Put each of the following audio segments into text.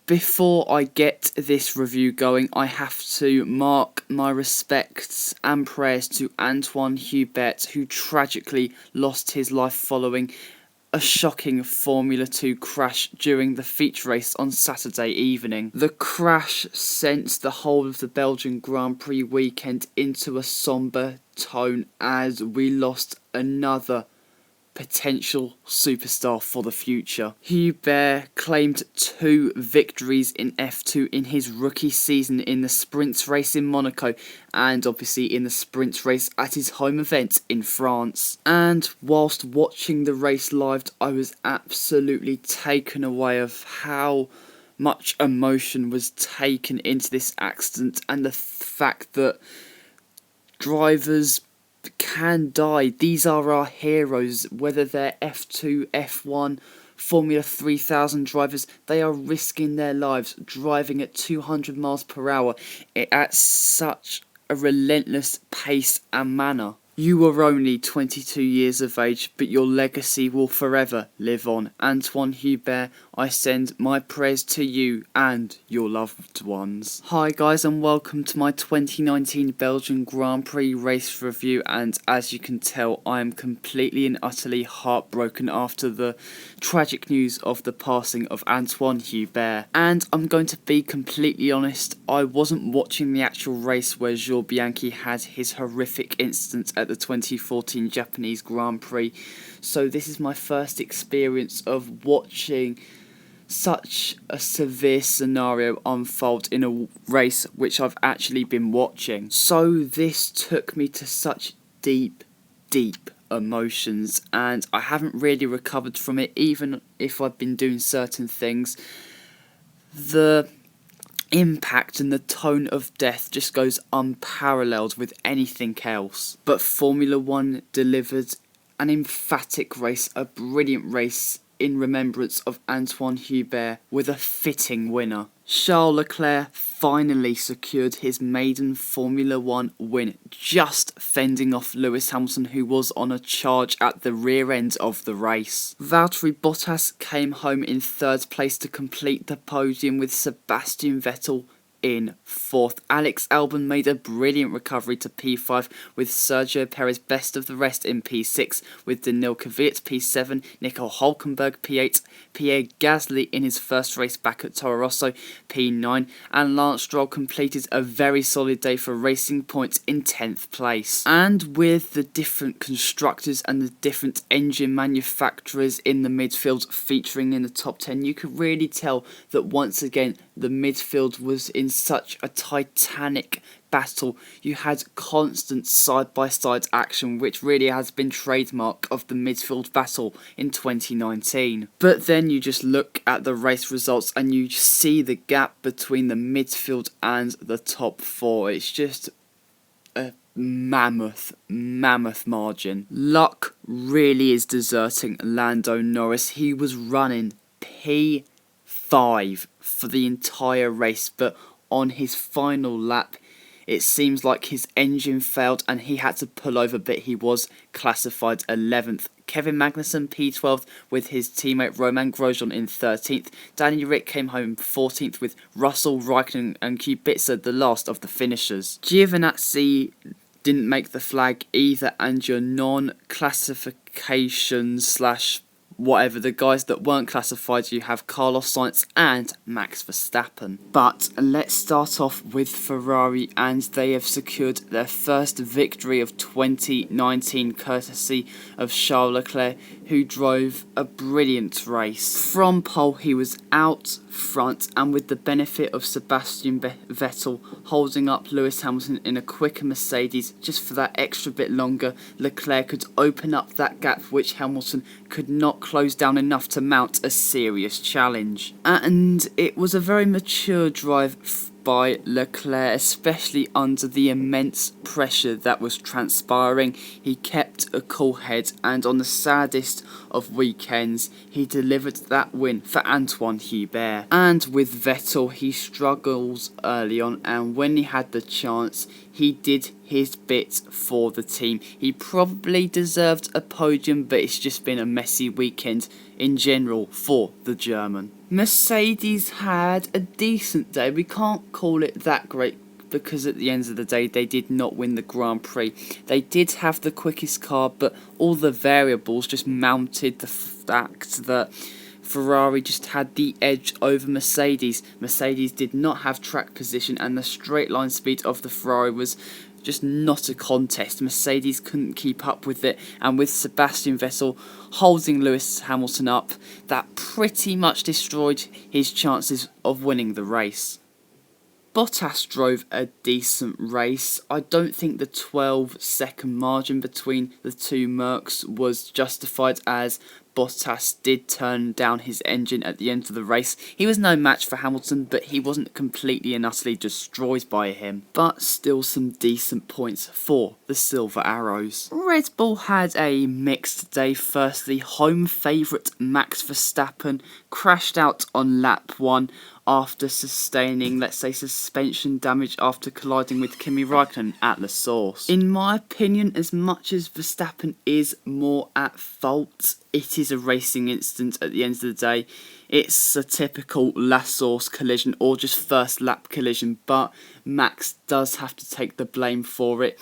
before I get this review going, I have to mark my respects and prayers to Anthoine Hubert, who tragically lost his life following a shocking Formula 2 crash during the feature race on Saturday evening. The crash sent the whole of the Belgian Grand Prix weekend into a sombre tone as we lost another potential superstar for the future. Hubert claimed 2 victories in F2 in his rookie season in the sprint race in Monaco and obviously in the sprint race at his home event in France. And whilst watching the race live, I was absolutely taken away of how much emotion was taken into this accident and the fact that drivers can die. These are our heroes, whether they're F2, F1, Formula 3000 drivers. They are risking their lives driving at 200 miles per hour at such a relentless pace and manner. You are only 22 years of age, but your legacy will forever live on. Anthoine Hubert, I send my prayers to you and your loved ones. Hi guys, and welcome to my 2019 Belgian Grand Prix race review, and as you can tell, I am completely and utterly heartbroken after the tragic news of the passing of Anthoine Hubert. And I'm going to be completely honest, I wasn't watching the actual race where Jules Bianchi had his horrific incident at the 2014 Japanese Grand Prix, so this is my first experience of watching such a severe scenario unfold in a race which I've actually been watching. So this took me to such deep emotions, and I haven't really recovered from it, even if I've been doing certain things. The impact and the tone of death just goes unparalleled with anything else. But Formula 1 delivered an emphatic race, a brilliant race in remembrance of Anthoine Hubert, with a fitting winner. Charles Leclerc finally secured his maiden Formula 1 win, just fending off Lewis Hamilton, who was on a charge at the rear end of the race. Valtteri Bottas came home in 3rd place to complete the podium, with Sebastian Vettel in 4th. Alex Albon made a brilliant recovery to P5, with Sergio Perez best of the rest in P6, with Daniil Kvyat P7, Nico Hülkenberg P8, Pierre Gasly in his first race back at Toro Rosso P9, and Lance Stroll completed a very solid day for Racing Point in 10th place. And with the different constructors and the different engine manufacturers in the midfield featuring in the top 10, you could really tell that once again the midfield was in such a titanic battle. You had constant side-by-side action, which really has been trademark of the midfield battle in 2019. But then you just look at the race results and you see the gap between the midfield and the top 4. It's just a mammoth margin. Luck really is deserting Lando Norris. He was running P5 for the entire race, but on his final lap it seems like his engine failed and he had to pull over, but he was classified 11th. Kevin Magnussen P12th with his teammate Romain Grosjean in 13th. Danny Rick came home 14th with Russell, Raikkonen and Kubica the last of the finishers. Giovinazzi didn't make the flag either, and your non-classification / whatever, the guys that weren't classified, you have Carlos Sainz and Max Verstappen. But let's start off with Ferrari, and they have secured their first victory of 2019 courtesy of Charles Leclerc, who drove a brilliant race. From pole he was out front, and with the benefit of Sebastian Vettel holding up Lewis Hamilton in a quicker Mercedes just for that extra bit longer, Leclerc could open up that gap which Hamilton could not close down enough to mount a serious challenge. And it was a very mature drive by Leclerc, especially under the immense pressure that was transpiring. He kept a cool head, and on the saddest of weekends he delivered that win for Anthoine Hubert. And with Vettel, he struggles early on, and when he had the chance he did his bit for the team. He probably deserved a podium, but it's just been a messy weekend in general for the German. Mercedes had a decent day. We can't call it that great because at the end of the day they did not win the Grand Prix. They did have the quickest car, but all the variables just mounted the fact that Ferrari just had the edge over Mercedes. Mercedes did not have track position, and the straight line speed of the Ferrari was just not a contest. Mercedes couldn't keep up with it, and with Sebastian Vettel holding Lewis Hamilton up, that pretty much destroyed his chances of winning the race. Bottas drove a decent race. I don't think the 12-second margin between the two Mercs was justified, as Bottas did turn down his engine at the end of the race. He was no match for Hamilton, but he wasn't completely and utterly destroyed by him. But still some decent points for the Silver Arrows. Red Bull had a mixed day. Firstly, home favourite Max Verstappen crashed out on lap 1 after sustaining, let's say, suspension damage after colliding with Kimi Räikkönen at the source. In my opinion, as much as Verstappen is more at fault, it is a racing incident at the end of the day. It's a typical La Source collision or just first lap collision, but Max does have to take the blame for it.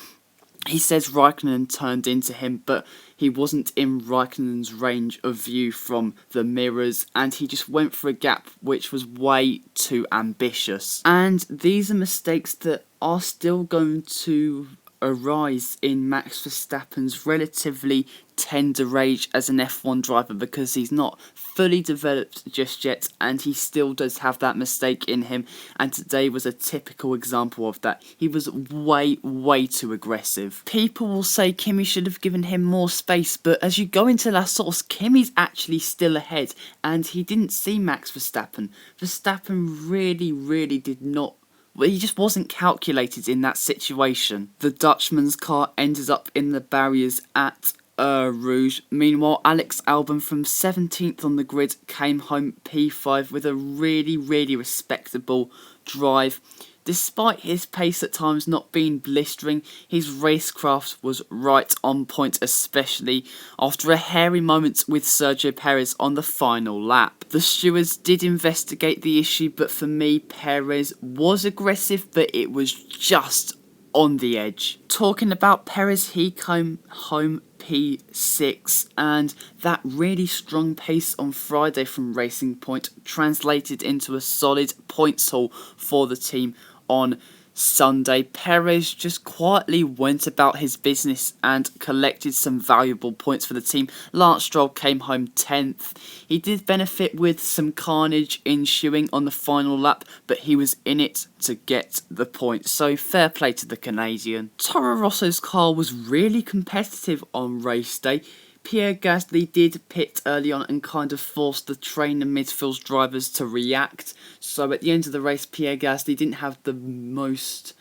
He says Raikkonen turned into him, but he wasn't in Raikkonen's range of view from the mirrors, and he just went for a gap which was way too ambitious. And these are mistakes that are still going to arise in Max Verstappen's relatively tender age as an F1 driver, because he's not fully developed just yet, and he still does have that mistake in him, and today was a typical example of that. He was way too aggressive. People will say Kimi should have given him more space, but as you go into La Source, Kimi's actually still ahead, and he didn't see Max Verstappen. Verstappen really did not. Well, he just wasn't calculated in that situation. The Dutchman's car ended up in the barriers at Rouge. Meanwhile, Alex Albon from 17th on the grid came home P5 with a really respectable drive. Despite his pace at times not being blistering, his racecraft was right on point, especially after a hairy moment with Sergio Perez on the final lap. The stewards did investigate the issue, but for me, Perez was aggressive, but it was just on the edge. Talking about Perez, he came home P6, and that really strong pace on Friday from Racing Point translated into a solid points haul for the team on Sunday. Perez just quietly went about his business and collected some valuable points for the team. Lance Stroll came home 10th. He did benefit with some carnage ensuing on the final lap, but he was in it to get the points, so fair play to the Canadian. Toro Rosso's car was really competitive on race day. Pierre Gasly did pit early on and kind of forced the train and midfield drivers to react. So at the end of the race, Pierre Gasly didn't have the most,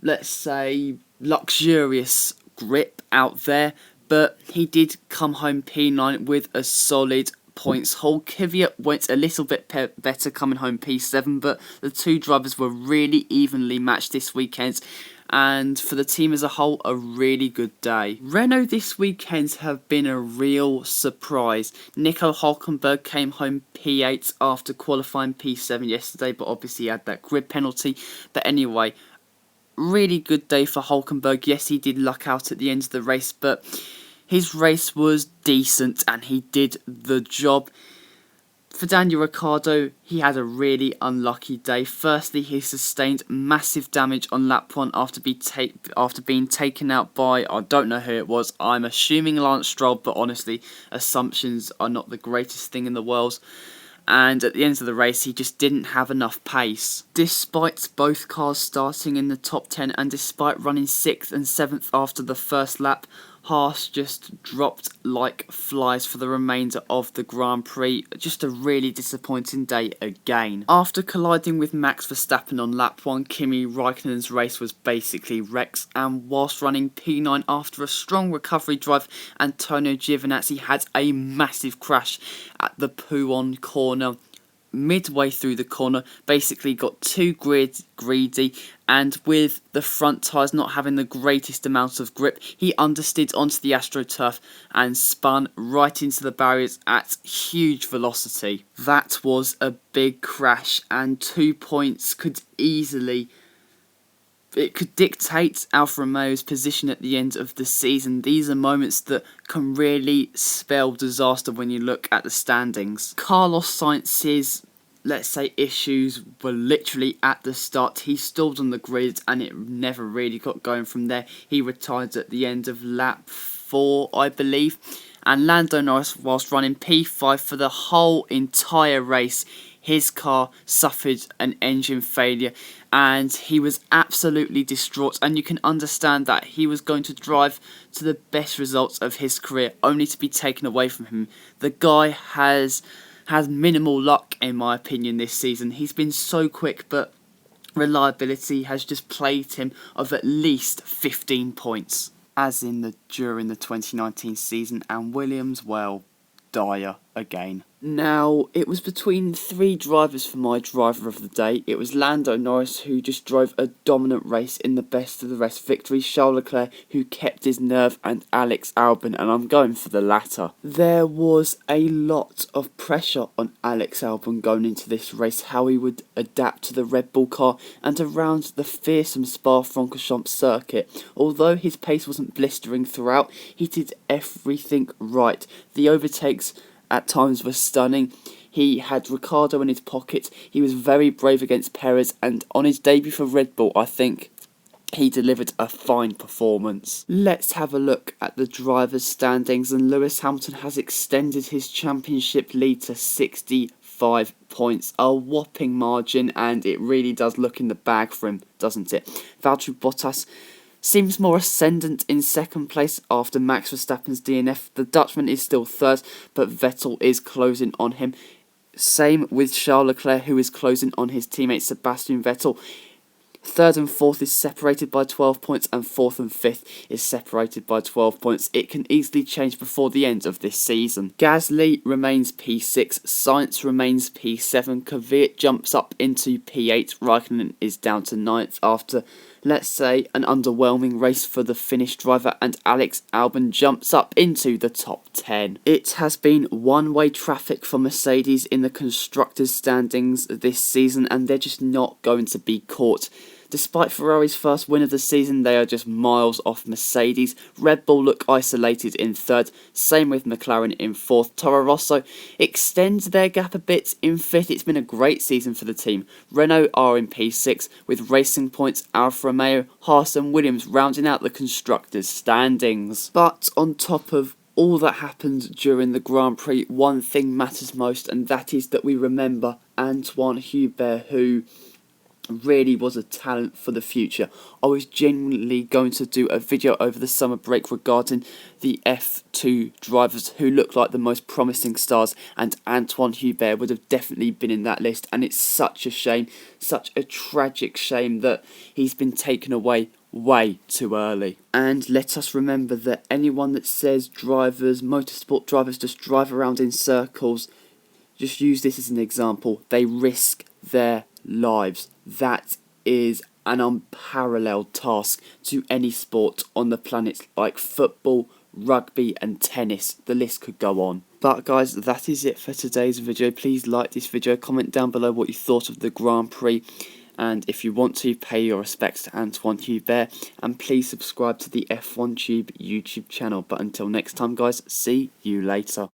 let's say, luxurious grip out there, but he did come home P9 with a solid points haul. Kvyat went a little bit better, coming home P7, but the two drivers were really evenly matched this weekend, and for the team as a whole, a really good day. Renault this weekend have been a real surprise. Nico Hülkenberg came home P8 after qualifying P7 yesterday, but obviously he had that grid penalty. But anyway, really good day for Hülkenberg. Yes, he did luck out at the end of the race, but his race was decent and he did the job. For Daniel Ricciardo, he had a really unlucky day. Firstly, he sustained massive damage on lap 1 after being taken out by, I don't know who it was, I'm assuming Lance Stroll, but honestly, assumptions are not the greatest thing in the world. And at the end of the race, he just didn't have enough pace. Despite both cars starting in the top 10 and despite running 6th and 7th after the first lap, Haas just dropped like flies for the remainder of the Grand Prix. Just a really disappointing day again. After colliding with Max Verstappen on lap 1, Kimi Räikkönen's race was basically wrecked, and whilst running P9 after a strong recovery drive, Antonio Giovinazzi had a massive crash at the Pouon corner. midway through the corner, basically got too greedy, and with the front tyres not having the greatest amount of grip, he understeered onto the AstroTurf and spun right into the barriers at huge velocity. That was a big crash, and 2 points could easily... It could dictate Alfa Romeo's position at the end of the season. These are moments that can really spell disaster when you look at the standings. Carlos Sainz's, let's say, issues were literally at the start. He stalled on the grid and it never really got going from there. He retired at the end of lap 4, I believe. And Lando Norris, whilst running P5 for the whole entire race, his car suffered an engine failure and he was absolutely distraught, and you can understand that he was going to drive to the best results of his career only to be taken away from him. The guy has minimal luck in my opinion this season. He's been so quick, but reliability has just plagued him of at least 15 points. As in during the 2019 season, and Williams, well, dire again. Now, it was between 3 drivers for my driver of the day. It was Lando Norris, who just drove a dominant race in the best of the rest victory, Charles Leclerc, who kept his nerve, and Alex Albon, and I'm going for the latter. There was a lot of pressure on Alex Albon going into this race, how he would adapt to the Red Bull car and around the fearsome Spa-Francorchamps circuit. Although his pace wasn't blistering throughout, he did everything right. The overtakes at times were stunning. He had Ricciardo in his pocket. He was very brave against Perez, and on his debut for Red Bull, I think he delivered a fine performance. Let's have a look at the drivers' standings, and Lewis Hamilton has extended his championship lead to 65 points, a whopping margin, and it really does look in the bag for him, doesn't it? Valtteri Bottas seems more ascendant in second place after Max Verstappen's DNF. The Dutchman is still third, but Vettel is closing on him. Same with Charles Leclerc, who is closing on his teammate Sebastian Vettel. Third and fourth is separated by 12 points, and fourth and fifth is separated by 12 points. It can easily change before the end of this season. Gasly remains P6, Sainz remains P7, Kvyat jumps up into P8, Raikkonen is down to 9th after, let's say, an underwhelming race for the Finnish driver, and Alex Albon jumps up into the top 10. It has been one-way traffic for Mercedes in the constructors' standings this season, and they're just not going to be caught. Despite Ferrari's first win of the season, they are just miles off Mercedes. Red Bull look isolated in third, same with McLaren in fourth. Toro Rosso extends their gap a bit in fifth. It's been a great season for the team. Renault are in P6 with Racing Points, Alfa Romeo, Haas and Williams rounding out the constructors' standings. But on top of all that happened during the Grand Prix, one thing matters most, and that is that we remember Anthoine Hubert, who really was a talent for the future. I was genuinely going to do a video over the summer break regarding the F2 drivers who look like the most promising stars, and Anthoine Hubert would have definitely been in that list, and it's such a shame, such a tragic shame that he's been taken away way too early. And let us remember that anyone that says motorsport drivers just drive around in circles, just use this as an example, they risk their lives. That is an unparalleled task to any sport on the planet, like football, rugby and tennis. The list could go on. But guys, that is it for today's video. Please like this video, comment down below what you thought of the Grand Prix, and if you want to, pay your respects to Anthoine Hubert, and please subscribe to the F1 Tube YouTube channel. But until next time guys, see you later.